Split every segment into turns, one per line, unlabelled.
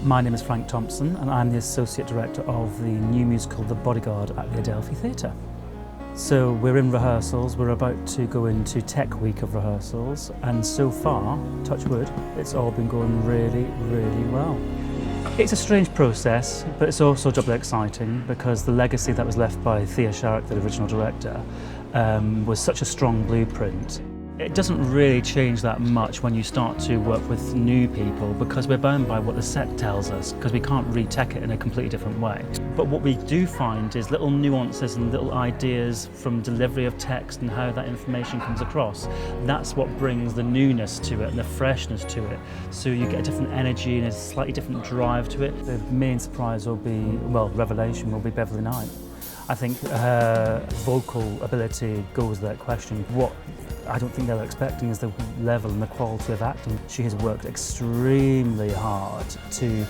My name is Frank Thompson and I'm the Associate Director of the new musical The Bodyguard at the Adelphi Theatre. So we're in rehearsals, we're about to go into tech week of rehearsals, and so far, touch wood, it's all been going really, really well. It's a strange process, but it's also doubly exciting because the legacy that was left by Thea Sharrock, the original director, was such a strong blueprint. It doesn't really change that much when you start to work with new people because we're bound by what the set tells us, because we can't retech it in a completely different way. But what we do find is little nuances and little ideas from delivery of text and how that information comes across. That's what brings the newness to it and the freshness to it. So you get a different energy and a slightly different drive to it. The main surprise will be, well, revelation will be Beverley Knight. I think her vocal ability goes without question. What I don't think they were expecting is the level and the quality of acting. She has worked extremely hard to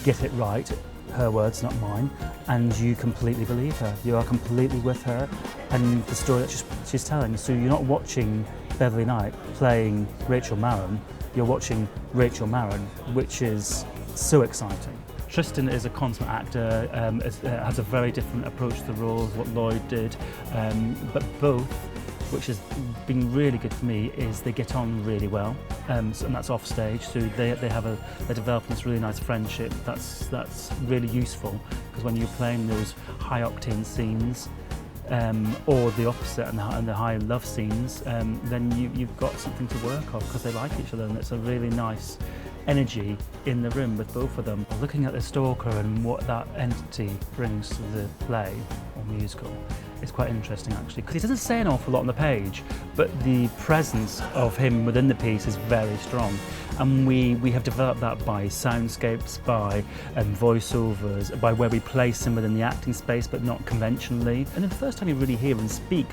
get it right, her words, not mine, and you completely believe her. You are completely with her and the story that she's telling. So you're not watching Beverley Knight playing Rachel Marron, you're watching Rachel Marron, which is so exciting. Tristan is a consummate actor, has a very different approach to the role of what Lloyd did, but both, which has been really good for me, is they get on really well, and that's off stage. So they're developing this really nice friendship. That's really useful because when you're playing those high octane scenes, or the opposite and the high love scenes, then you've got something to work off because they like each other, and it's a really nice energy in the room with both of them. Looking at the stalker and what that entity brings to the play or musical is quite interesting actually, because he doesn't say an awful lot on the page, but the presence of him within the piece is very strong. And we have developed that by soundscapes, by voiceovers, by where we place him within the acting space but not conventionally. And the first time you really hear him speak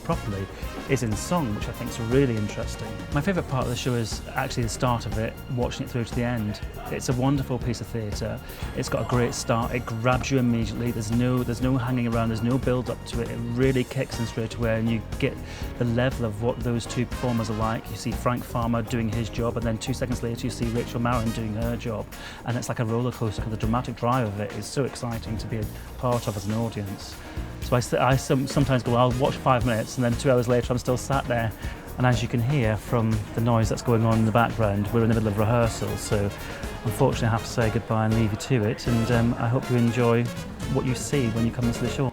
properly is in song, which I think is really interesting. My favourite part of the show is actually the start of it, watching it through to the end. It's a wonderful piece of theatre. It's got a great start, it grabs you immediately, there's no hanging around, there's no build up to it. It really kicks in straight away and you get the level of what those two performers are like. You see Frank Farmer doing his job and then 2 seconds later you see Rachel Marron doing her job, and it's like a roller coaster. The dramatic drive of it is so exciting to be a part of as an audience. So I sometimes go, I'll watch 5 minutes and then 2 hours later I'm still sat there. And as you can hear from the noise that's going on in the background, we're in the middle of rehearsal, so unfortunately I have to say goodbye and leave you to it, and I hope you enjoy what you see when you come into the show.